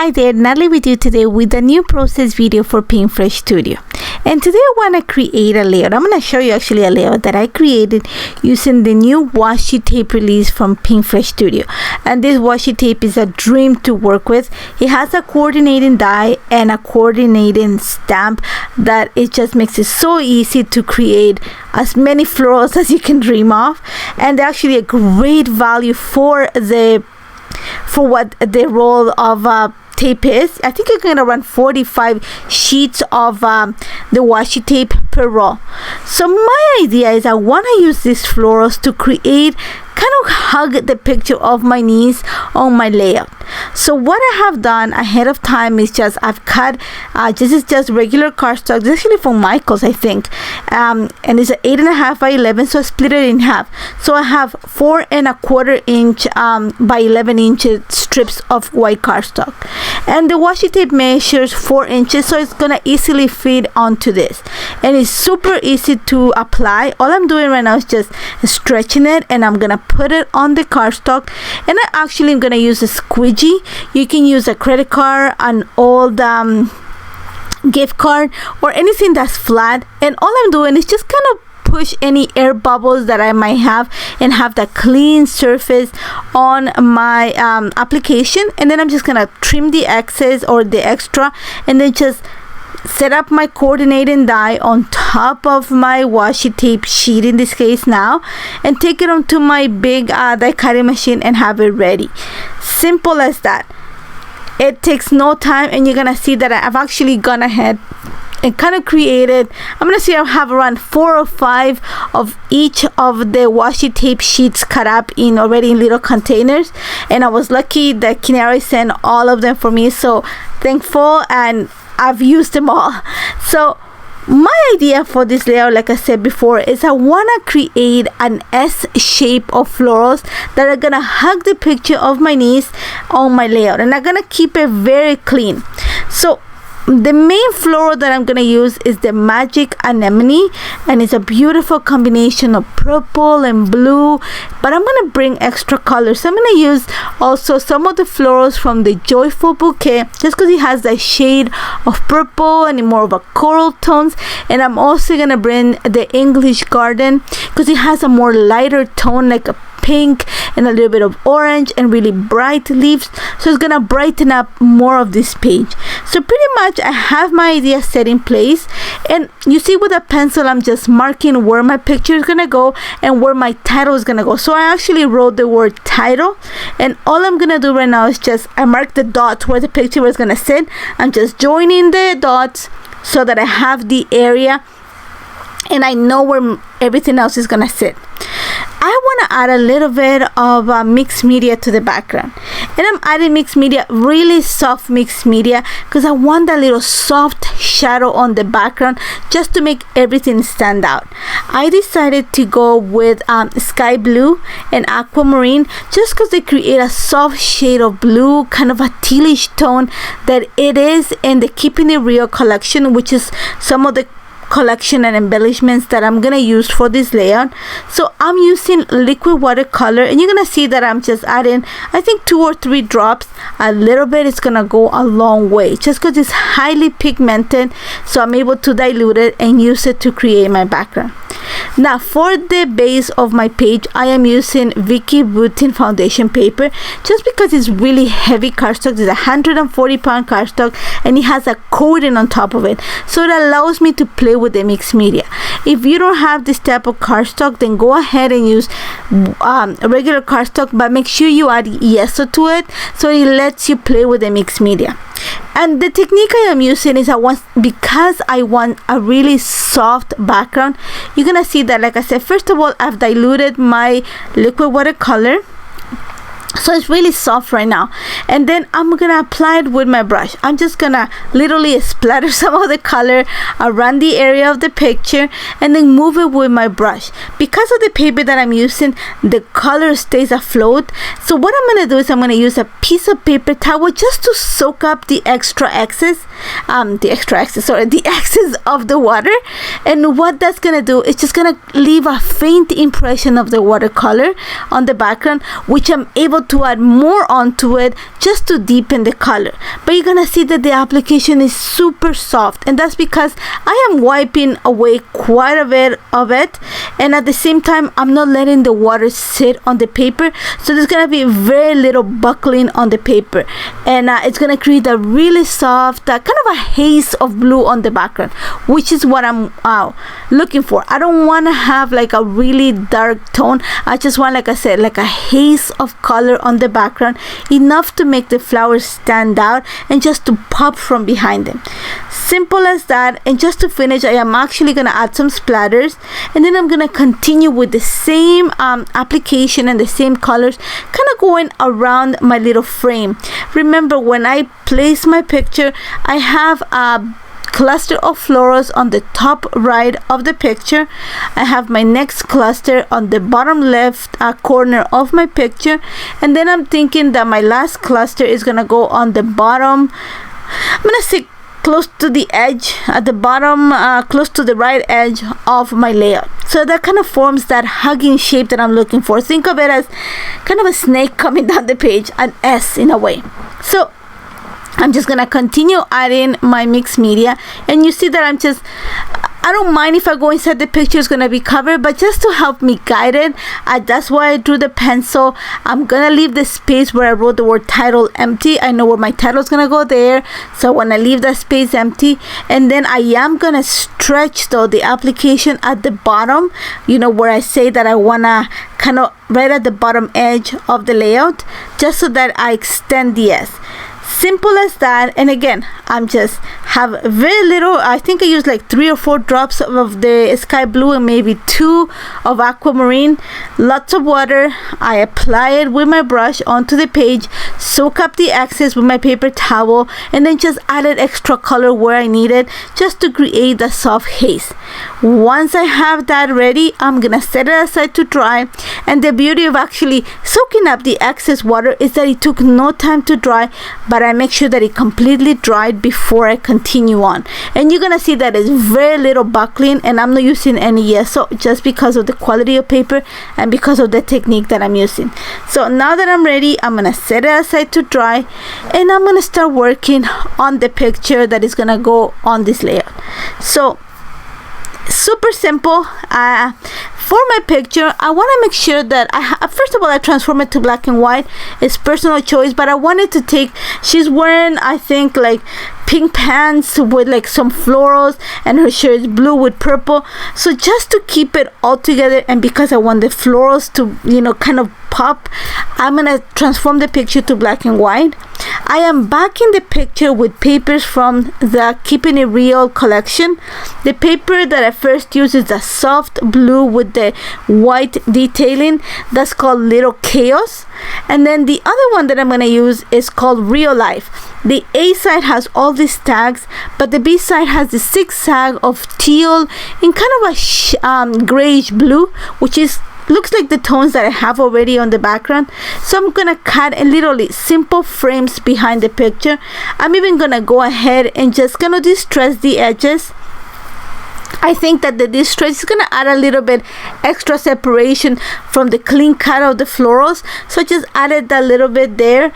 Hi there, Natalie with you today with a new process video for Pinfresh Studio. And today I want to create a layout. I'm going to show you actually a layout that I created using the new washi tape release from Pinfresh Studio. And this washi tape is a dream to work with. It has a coordinating die and a coordinating stamp that it just makes it so easy to create as many florals as you can dream of. And they're actually a great value for what the roll of tape is. I think you're gonna run 45 sheets of the washi tape per roll. So my idea is I want to use these florals to create kind of hug the picture of my niece on my layout. So what I have done ahead of time is just I've cut this is just regular cardstock. This is actually from Michael's, I think, and it's an 8.5 by 11, so I split it in half. So I have 4.25 inch by 11 inch strips of white cardstock, and the washi tape measures 4 inches, so it's gonna easily fit onto this, and it's super easy to apply. All I'm doing right now is just stretching it, and I'm gonna put it on the cardstock. And I actually am gonna use a squeegee. You can use a credit card, an old gift card, or anything that's flat, and all I'm doing is just kind of push any air bubbles that I might have and have that clean surface on my application. And then I'm just gonna trim the excess or the extra, and then just set up my coordinating die on top of my washi tape sheet in this case now, and take it onto my big die cutting machine and have it ready. Simple as that. It takes no time, and you're gonna see that I've actually gone ahead and kind of created, I'm gonna say I have around 4 or 5 of each of the washi tape sheets cut up in already in little containers, and I was lucky that Kinari sent all of them for me, so thankful, and I've used them all. So my idea for this layout, like I said before, is I want to create an S shape of florals that are gonna hug the picture of my niece on my layout, and I'm gonna keep it very clean. So the main floral that I'm gonna use is the Magic Anemone, and it's a beautiful combination of purple and blue, but I'm gonna bring extra colors. So I'm gonna use also some of the florals from the Joyful Bouquet, just because it has that shade of purple and more of a coral tones. And I'm also gonna bring the English Garden because it has a more lighter tone, like a pink and a little bit of orange and really bright leaves, so it's gonna brighten up more of this page. So pretty much I have my idea set in place, and you see with a pencil I'm just marking where my picture is gonna go and where my title is gonna go. So I actually wrote the word title, and all I'm gonna do right now is just I mark the dots where the picture is gonna sit. I'm just joining the dots so that I have the area and I know where everything else is gonna sit. I want to add a little bit of mixed media to the background, and I'm adding mixed media, really soft mixed media, because I want that little soft shadow on the background just to make everything stand out. I decided to go with sky blue and aquamarine just because they create a soft shade of blue, kind of a tealish tone that it is in the Keeping It Real collection, which is some of the collection and embellishments that I'm gonna use for this layout. So I'm using liquid watercolor, and you're gonna see that I'm just adding, I think, 2 or 3 drops. A little bit is gonna go a long way just because it's highly pigmented, so I'm able to dilute it and use it to create my background. Now for the base of my page, I am using Vicky Boutin foundation paper just because it's really heavy cardstock. It's 140-pound cardstock, and it has a coating on top of it, so it allows me to play with the mixed media. If you don't have this type of cardstock, then go ahead and use regular cardstock, but make sure you add yeso to it so it lets you play with the mixed media. And the technique I am using is because I want a really soft background. You're gonna see that, like I said, first of all, I've diluted my liquid watercolor, so it's really soft right now, and then I'm gonna apply it with my brush. I'm just gonna literally splatter some of the color around the area of the picture and then move it with my brush. Because of the paper that I'm using, the color stays afloat. So what I'm gonna do is I'm gonna use a piece of paper towel just to soak up the excess of the water. And what that's gonna do is just gonna leave a faint impression of the watercolor on the background, which I'm able to add more onto it just to deepen the color. But you're gonna see that the application is super soft, and that's because I am wiping away quite a bit of it, and at the same time I'm not letting the water sit on the paper, so there's gonna be very little buckling on the paper, and it's gonna create a really soft kind of a haze of blue on the background, which is what I'm looking for. I don't want to have like a really dark tone. I just want, like I said, like a haze of color on the background, enough to make the flowers stand out and just to pop from behind them. Simple as that. And just to finish, I am actually going to add some splatters, and then I'm going to continue with the same application and the same colors, kind of going around my little frame. Remember, when I place my picture, I have a cluster of florals on the top right of the picture. I have my next cluster on the bottom left corner of my picture, and then I'm thinking that my last cluster is gonna go on the bottom, I'm gonna say close to the edge at the bottom, close to the right edge of my layout. So that kind of forms that hugging shape that I'm looking for. Think of it as kind of a snake coming down the page, an S in a way. So I'm just gonna continue adding my mixed media, and you see that I don't mind if I go inside the picture, it's gonna be covered, but just to help me guide it, that's why I drew the pencil. I'm gonna leave the space where I wrote the word title empty. I know where my title is gonna go there, so I wanna leave that space empty. And then I am gonna stretch though the application at the bottom, you know, where I say that I wanna kind of right at the bottom edge of the layout, just so that I extend the S. Simple as that. And again, I'm just have very little, I think I used like 3 or 4 drops of the sky blue and maybe 2 of aquamarine. Lots of water. I apply it with my brush onto the page, soak up the excess with my paper towel, and then just added extra color where I need it, just to create the soft haze. Once I have that ready, I'm gonna set it aside to dry. And the beauty of actually soaking up the excess water is that it took no time to dry, but I make sure that it completely dried before I continue on. And you're gonna see that it's very little buckling, and I'm not using any yeso just because of the quality of paper and because of the technique that I'm using. So now that I'm ready, I'm gonna set it aside to dry, and I'm gonna start working on the picture that is gonna go on this layout. So super simple. For my picture, I want to make sure that first of all, I transform it to black and white. It's personal choice, but I wanted to take, she's wearing, I think, like pink pants with like some florals, and her shirt is blue with purple. So just to keep it all together, and because I want the florals to, you know, kind of pop, I'm gonna transform the picture to black and white. I am backing the picture with papers from the Keeping It Real collection. The paper that I first used is a soft blue with the white detailing. That's called Little Chaos. And then the other one that I'm going to use is called Real Life. The A side has all these tags, but the B side has the zigzag of teal in kind of a grayish blue, which is looks like the tones that I have already on the background. So I'm gonna cut a literally simple frames behind the picture. I'm even gonna go ahead and just gonna distress the edges. I think that the distress is gonna add a little bit extra separation from the clean cut of the florals, so I just added that little bit there.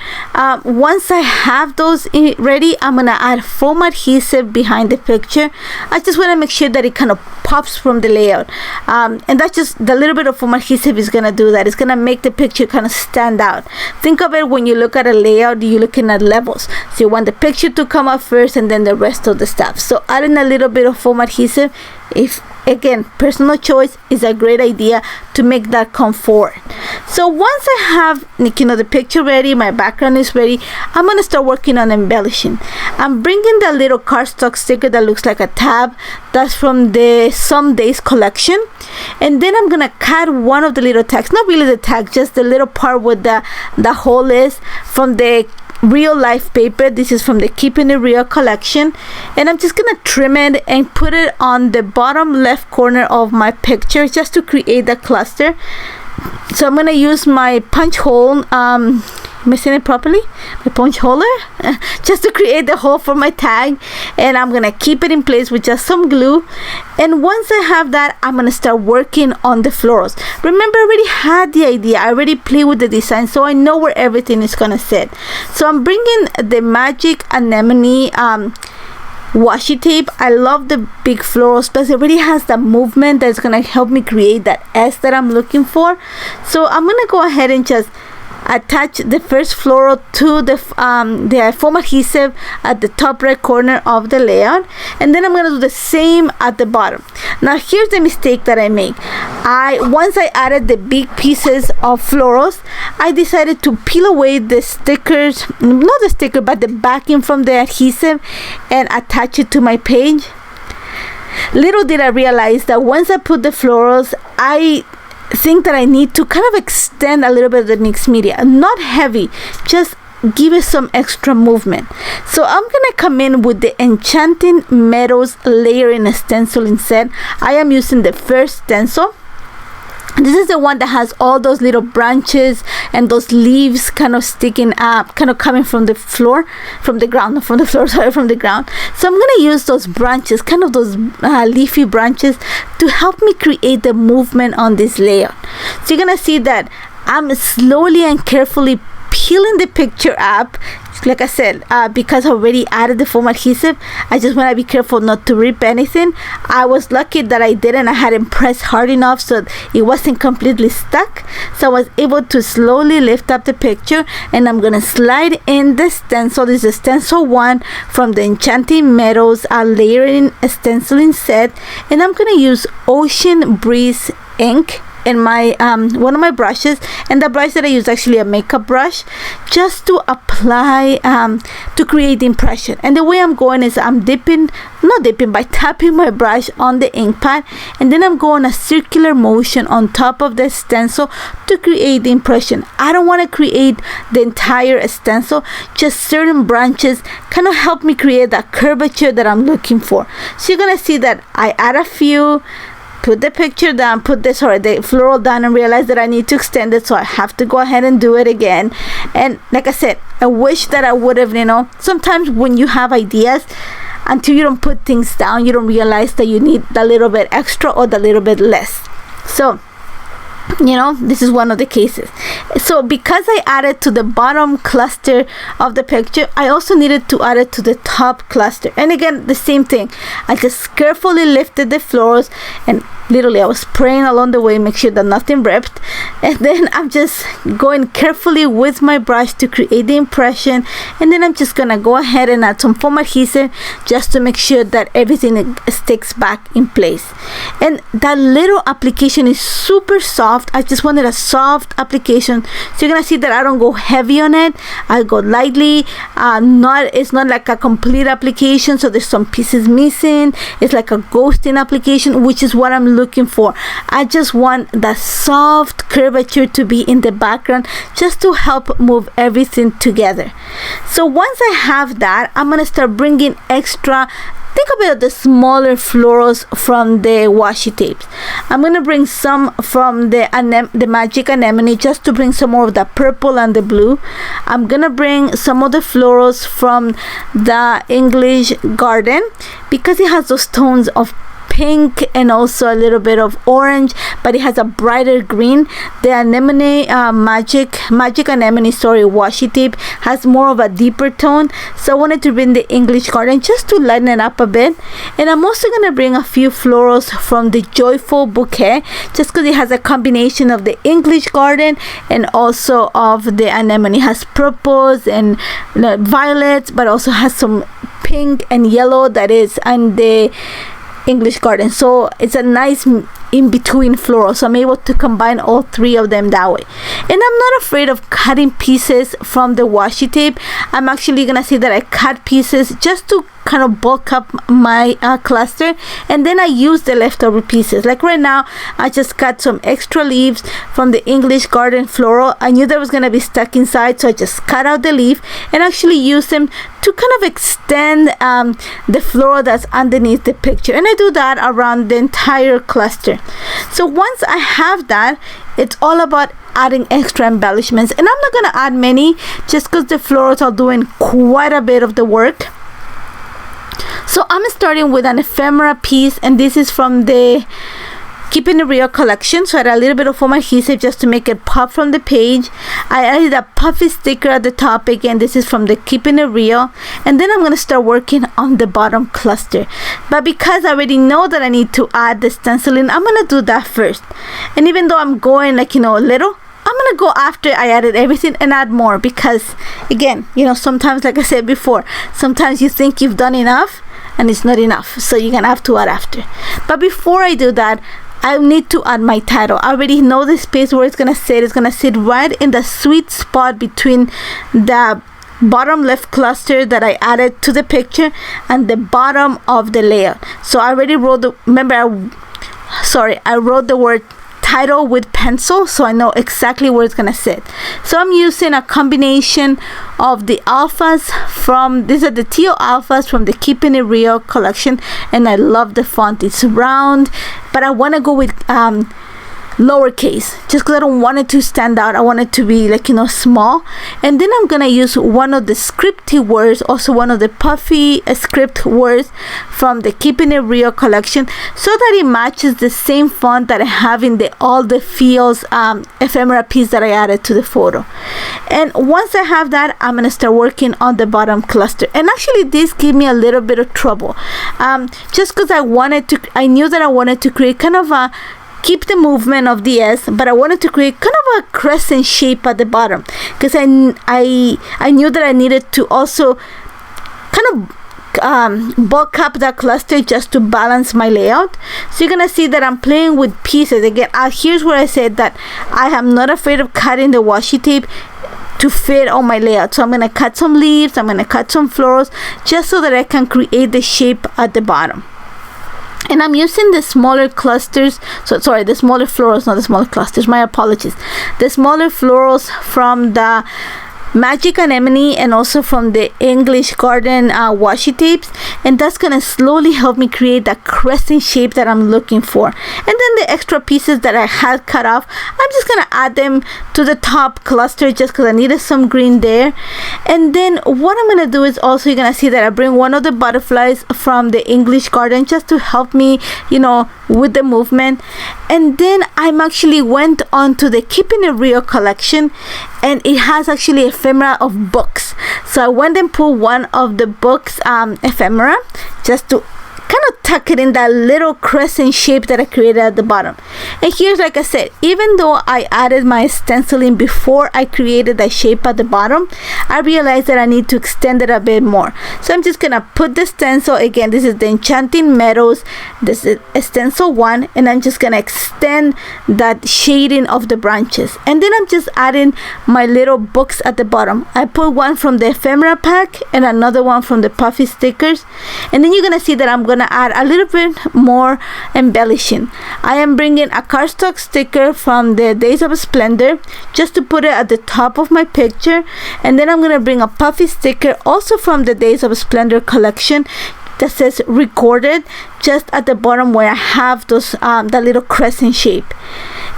Once I have those ready, I'm gonna add foam adhesive behind the picture. I just want to make sure that it kind of pops from the layout, and that's just the little bit of foam adhesive is gonna do that. It's gonna make the picture kind of stand out. Think of it, when you look at a layout, you're looking at levels, so you want the picture to come up first and then the rest of the stuff. So adding a little bit of foam adhesive, if again, personal choice, is a great idea to make that come forward. So once I have, you know, the picture ready, my background is ready, I'm gonna start working on embellishing. I'm bringing that little cardstock sticker that looks like a tab. That's from the Some Days collection, and then I'm gonna cut one of the little tags, not really the tag, just the little part with the hole is from the Real Life paper. This is from the Keeping It Real collection, and I'm just gonna trim it and put it on the bottom left corner of my picture just to create the cluster. So I'm gonna use my punch hole missing it properly, my punch holder, just to create the hole for my tag. And I'm gonna keep it in place with just some glue. And once I have that, I'm gonna start working on the florals. Remember, I already had the idea, I already played with the design, so I know where everything is gonna sit. So I'm bringing the Magic Anemone washi tape. I love the big florals because it already has that movement that's gonna help me create that S that I'm looking for. So I'm gonna go ahead and just attach the first floral to the foam adhesive at the top right corner of the layout, and then I'm going to do the same at the bottom. Now here's the mistake that I make. Once I added the big pieces of florals, I decided to peel away the stickers, not the sticker but the backing from the adhesive, and attach it to my page. Little did I realize that once I put the florals, I think that I need to kind of extend a little bit of the mixed media, not heavy, just give it some extra movement. So I'm gonna come in with the Enchanting Meadows layering stencil instead. I am using the first stencil. This is the one that has all those little branches and those leaves kind of sticking up, kind of coming from the floor, from the ground, not from the floor, sorry, from the ground. So I'm going to use those branches, kind of those leafy branches, to help me create the movement on this layout. So you're going to see that I'm slowly and carefully peeling the picture up. Like I said, because I already added the foam adhesive, I just want to be careful not to rip anything. I was lucky that I didn't. I hadn't pressed hard enough so it wasn't completely stuck. So I was able to slowly lift up the picture, and I'm going to slide in the stencil. This is stencil 1 from the Enchanting Meadows layering stenciling set, and I'm going to use Ocean Breeze ink in my one of my brushes, and the brush that I use actually a makeup brush, just to apply to create the impression. And the way I'm going is I'm by tapping my brush on the ink pad, and then I'm going a circular motion on top of the stencil to create the impression. I don't want to create the entire stencil, just certain branches kind of help me create that curvature that I'm looking for. So you're gonna see that I add a few, put the picture down, the floral down, and realize that I need to extend it, so I have to go ahead and do it again. And like I said, I wish that I would have, sometimes when you have ideas, until you don't put things down, you don't realize that you need a little bit extra or a little bit less. So this is one of the cases. So because I added to the bottom cluster of the picture, I also needed to add it to the top cluster. And again, the same thing. I just carefully lifted the florals, and literally I was spraying along the way, make sure that nothing ripped. And then I'm just going carefully with my brush to create the impression. And then I'm just gonna go ahead and add some foam adhesive just to make sure that everything sticks back in place. And that little application is super soft. I just wanted a soft application, so you're gonna see that I don't go heavy on it. I go lightly. It's not like a complete application, so there's some pieces missing. It's like a ghosting application, which is what I'm looking for. I just want that soft curvature to be in the background, just to help move everything together. So once I have that, I'm gonna start bringing extra. Think about the smaller florals from the washi tapes. I'm gonna bring some from the Magic Anemone, just to bring some more of the purple and the blue. I'm gonna bring some of the florals from the English Garden, because it has those tones of pink and also a little bit of orange, but it has a brighter green. The anemone magic anemone washi tape has more of a deeper tone, so I wanted to bring the English Garden just to lighten it up a bit. And I'm also gonna bring a few florals from the Joyful Bouquet, just because it has a combination of the English Garden and also of the anemone. It has purples and violets, but also has some pink and yellow that is on the English Garden. So it's a nice in-between floral, so I'm able to combine all three of them that way. And I'm not afraid of cutting pieces from the washi tape. I'm actually gonna say that I cut pieces just to kind of bulk up my cluster, and then I use the leftover pieces. Like right now, I just cut some extra leaves from the English Garden floral. I knew that was gonna be stuck inside, so I just cut out the leaf and actually use them to kind of extend the floral that's underneath the picture, and I do that around the entire cluster. So once I have that, it's all about adding extra embellishments, and I'm not going to add many just because the florals are doing quite a bit of the work. So I'm starting with an ephemera piece, and this is from the Keeping It Real collection. So I add a little bit of foam adhesive just to make it pop from the page. I added a puffy sticker at the top. Again, this is from the Keeping It Real. And then I'm going to start working on the bottom cluster. But because I already know that I need to add the stenciling, I'm going to do that first. And even though I'm going like, a little, I'm going to go after I added everything and add more, because again, sometimes, like I said before, sometimes you think you've done enough and it's not enough. So you're going to have to add after. But before I do that, I need to add my title. I already know the space where it's going to sit. It's going to sit right in the sweet spot between the bottom left cluster that I added to the picture and the bottom of the layout. So I already wrote I wrote the word title with pencil, so I know exactly where it's gonna sit. So I'm using a combination of the alphas these are the teal alphas from the Keeping It Real collection, and I love the font. It's round, but I want to go with lowercase just because I don't want it to stand out. I want it to be like small. And then I'm gonna use one of the scripty words, also one of the puffy script words from the Keeping It Real collection, so that it matches the same font that I have in the All the Feels ephemera piece that I added to the photo. And once I have that, I'm gonna start working on the bottom cluster. And actually this gave me a little bit of trouble, just because I knew that I wanted to create kind of a keep the movement of the S, but I wanted to create kind of a crescent shape at the bottom, because I knew that I needed to also kind of bulk up that cluster just to balance my layout. So you're gonna see that I'm playing with pieces. Again, here's where I said that I am not afraid of cutting the washi tape to fit on my layout. So I'm gonna cut some leaves, I'm gonna cut some florals, just so that I can create the shape at the bottom. And I'm using the smaller clusters, the smaller florals, not the smaller clusters, my apologies. The smaller florals from the Magic Anemone and also from the English Garden washi tapes, and that's gonna slowly help me create that crescent shape that I'm looking for. And then the extra pieces that I had cut off, I'm just gonna add them to the top cluster just because I needed some green there. And then what I'm gonna do is also, you're gonna see that I bring one of the butterflies from the English Garden just to help me with the movement. And then I'm actually went on to the Keeping It Real collection, and it has actually ephemera of books. So I went and pulled one of the books ephemera just to kind of tuck it in that little crescent shape that I created at the bottom. And here's, like I said, even though I added my stenciling before I created that shape at the bottom, I realized that I need to extend it a bit more. So I'm just gonna put the stencil, again, this is the Enchanting Meadows, this is stencil 1, and I'm just gonna extend that shading of the branches. And then I'm just adding my little books at the bottom. I put one from the ephemera pack and another one from the puffy stickers. And then you're gonna see that I'm gonna add a little bit more embellishing. I am bringing a cardstock sticker from the Days of Splendor just to put it at the top of my picture, and then I'm gonna bring a puffy sticker also from the Days of Splendor collection that says recorded just at the bottom where I have those that little crescent shape.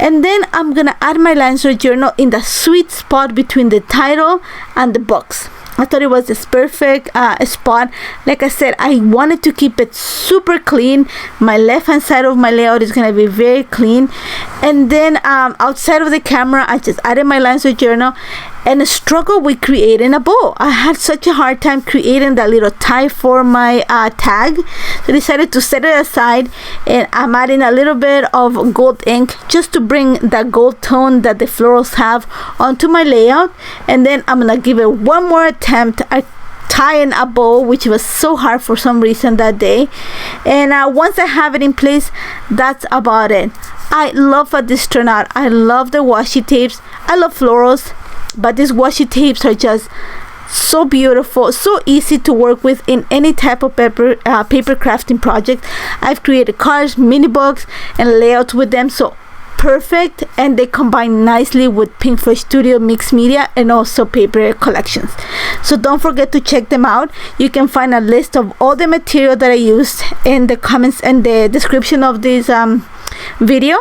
And then I'm gonna add my lines or journal in the sweet spot between the title and the books. I thought it was this perfect spot. Like I said, I wanted to keep it super clean. My left hand side of my layout is gonna be very clean. And then outside of the camera, I just added my lines of journal and struggled with creating a bow. I had such a hard time creating that little tie for my tag. So I decided to set it aside, and I'm adding a little bit of gold ink just to bring that gold tone that the florals have onto my layout. And then I'm gonna give it one more attempt at tying a bow, which was so hard for some reason that day. And once I have it in place, that's about it. I love how this turned out. I love the washi tapes. I love florals, but these washi tapes are just so beautiful, so easy to work with in any type of paper crafting project. I've created cards, mini books, and layouts with them. So perfect, and they combine nicely with Pinfresh Studio mixed media and also paper collections. So don't forget to check them out. You can find a list of all the material that I used in the comments and the description of this video.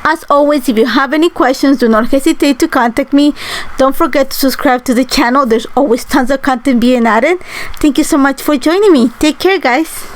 As always, if you have any questions, do not hesitate to contact me. Don't forget to subscribe to the channel. There's always tons of content being added. Thank you so much for joining me. Take care, guys.